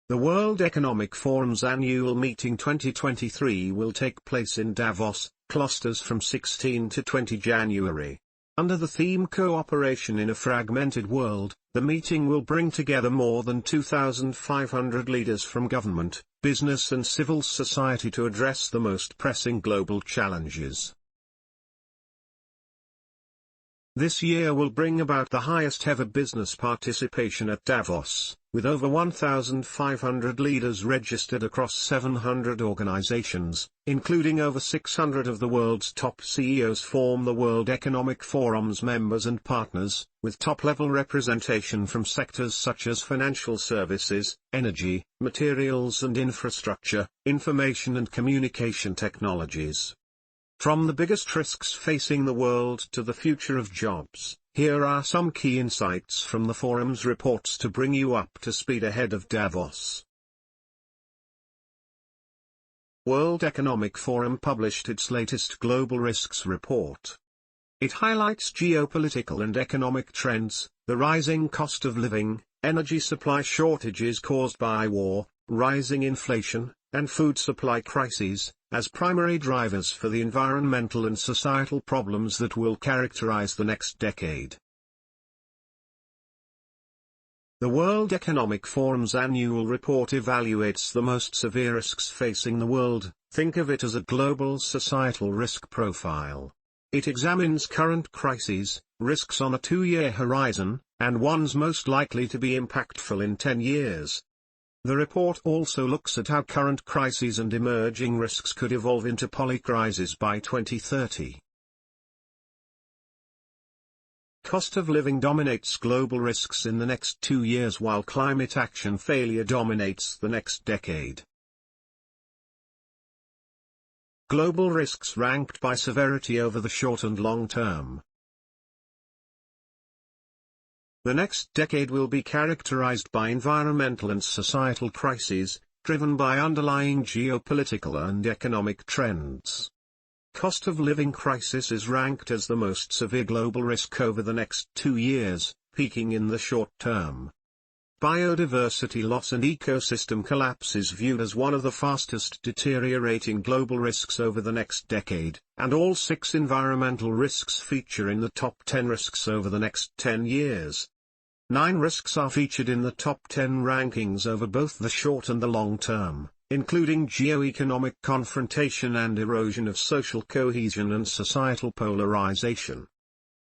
The World Economic Forum's annual meeting 2023 will take place in Davos, Klosters from 16 to 20 January. Under the theme Cooperation in a Fragmented World, the meeting will bring together more than 2,500 leaders from government, business and civil society to address the most pressing global challenges. This year will bring about the highest ever business participation at Davos, with over 1,500 leaders registered across 700 organizations, including over 600 of the world's top CEOs form the World Economic Forum's members and partners, with top-level representation from sectors such as financial services, energy, materials and infrastructure, information and communication technologies. From the biggest risks facing the world to the future of jobs, here are some key insights from the forum's reports to bring you up to speed ahead of Davos. World Economic Forum published its latest Global Risks Report. It highlights geopolitical and economic trends, the rising cost of living, energy supply shortages caused by war, rising inflation, and food supply crises, as primary drivers for the environmental and societal problems that will characterize the next decade. The World Economic Forum's annual report evaluates the most severe risks facing the world. Think of it as a global societal risk profile. It examines current crises, risks on a 2-year horizon, and ones most likely to be impactful in 10 years. The report also looks at how current crises and emerging risks could evolve into polycrises by 2030. Cost of living dominates global risks in the next 2 years while climate action failure dominates the next decade. Global risks ranked by severity over the short and long term. The next decade will be characterized by environmental and societal crises, driven by underlying geopolitical and economic trends. Cost of living crisis is ranked as the most severe global risk over the next 2 years, peaking in the short term. Biodiversity loss and ecosystem collapse is viewed as one of the fastest deteriorating global risks over the next decade, and all 6 environmental risks feature in the top 10 risks over the next 10 years. 9 risks are featured in the top 10 rankings over both the short and the long term, including geo-economic confrontation and erosion of social cohesion and societal polarization.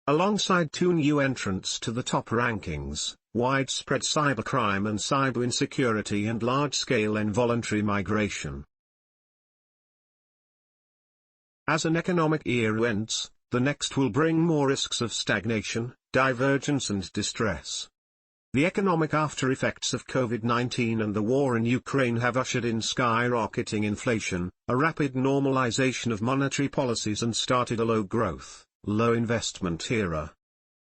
Alongside 2 new entrants to the top rankings, widespread cybercrime and cyber insecurity and large-scale involuntary migration. As an economic era ends, the next will bring more risks of stagnation, divergence and distress. The economic after-effects of COVID-19 and the war in Ukraine have ushered in skyrocketing inflation, a rapid normalization of monetary policies and started a low-growth, low-investment era.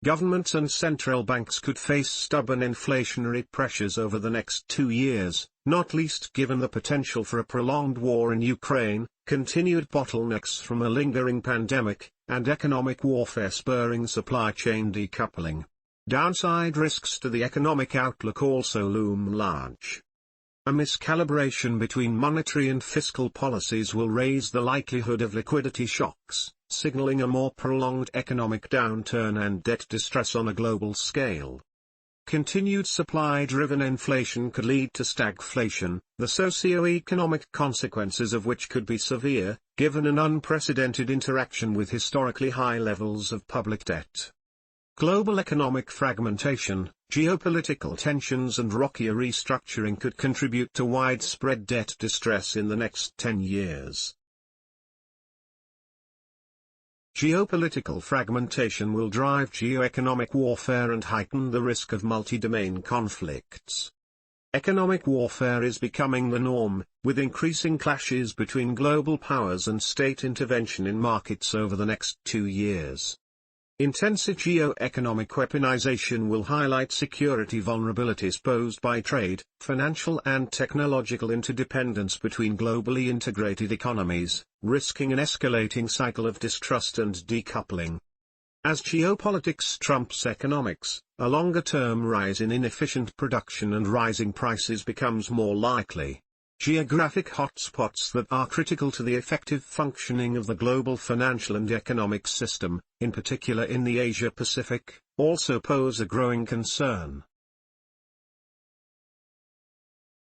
Governments and central banks could face stubborn inflationary pressures over the next 2 years, not least given the potential for a prolonged war in Ukraine, continued bottlenecks from a lingering pandemic, and economic warfare spurring supply chain decoupling. Downside risks to the economic outlook also loom large. A miscalibration between monetary and fiscal policies will raise the likelihood of liquidity shocks, signaling a more prolonged economic downturn and debt distress on a global scale. Continued supply-driven inflation could lead to stagflation, the socio-economic consequences of which could be severe, given an unprecedented interaction with historically high levels of public debt. Global economic fragmentation, geopolitical tensions and rockier restructuring could contribute to widespread debt distress in the next 10 years. Geopolitical fragmentation will drive geoeconomic warfare and heighten the risk of multi-domain conflicts. Economic warfare is becoming the norm, with increasing clashes between global powers and state intervention in markets over the next 2 years. Intensive geo-economic weaponization will highlight security vulnerabilities posed by trade, financial and technological interdependence between globally integrated economies, risking an escalating cycle of distrust and decoupling. As geopolitics trumps economics, a longer-term rise in inefficient production and rising prices becomes more likely. Geographic hotspots that are critical to the effective functioning of the global financial and economic system, in particular in the Asia-Pacific, also pose a growing concern.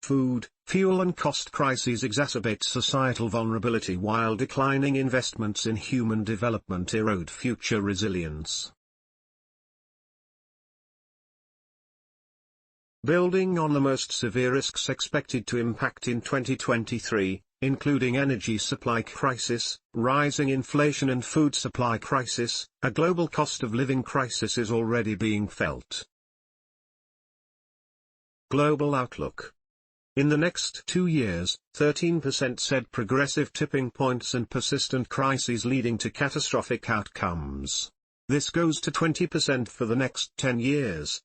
Food, fuel and cost crises exacerbate societal vulnerability while declining investments in human development erode future resilience. Building on the most severe risks expected to impact in 2023, including energy supply crisis, rising inflation and food supply crisis, a global cost of living crisis is already being felt. Global outlook. In the next 2 years, 13% said progressive tipping points and persistent crises leading to catastrophic outcomes. This goes to 20% for the next 10 years.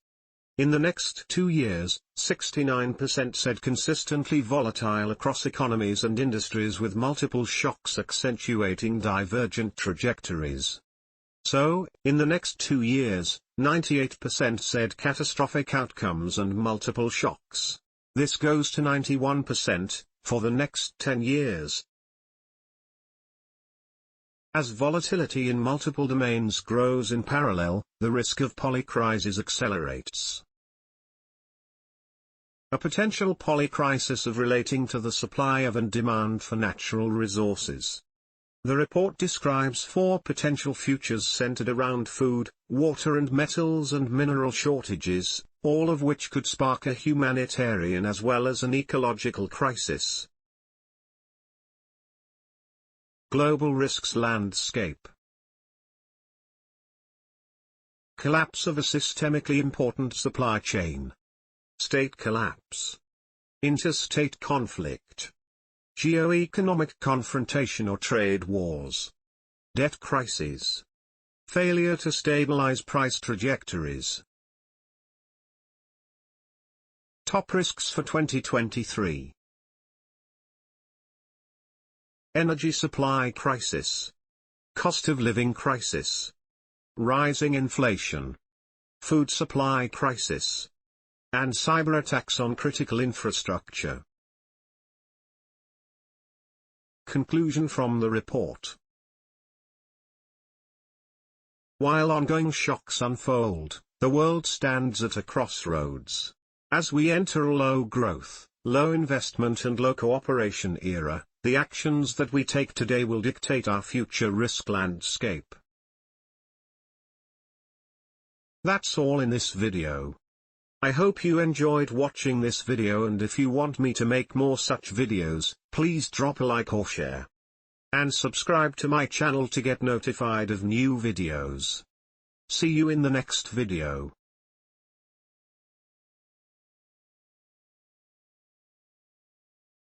In the next 2 years, 69% said consistently volatile across economies and industries with multiple shocks accentuating divergent trajectories. So, in the next 2 years, 98% said catastrophic outcomes and multiple shocks. This goes to 91% for the next 10 years. As volatility in multiple domains grows in parallel, the risk of polycrisis accelerates. A potential polycrisis of relating to the supply of and demand for natural resources. The report describes 4 potential futures centered around food, water and metals and mineral shortages, all of which could spark a humanitarian as well as an ecological crisis. Global risks landscape. Collapse of a systemically important supply chain. State collapse. Interstate conflict. Geo-economic confrontation or trade wars. Debt crises. Failure to stabilize price trajectories. Top risks for 2023. Energy supply crisis. Cost of living crisis. Rising inflation. Food supply crisis. And cyber attacks on critical infrastructure. Conclusion from the report. While ongoing shocks unfold, the world stands at a crossroads. As we enter a low growth, low investment and low cooperation era, the actions that we take today will dictate our future risk landscape. That's all in this video. I hope you enjoyed watching this video, and if you want me to make more such videos, please drop a like or share. And subscribe to my channel to get notified of new videos. See you in the next video.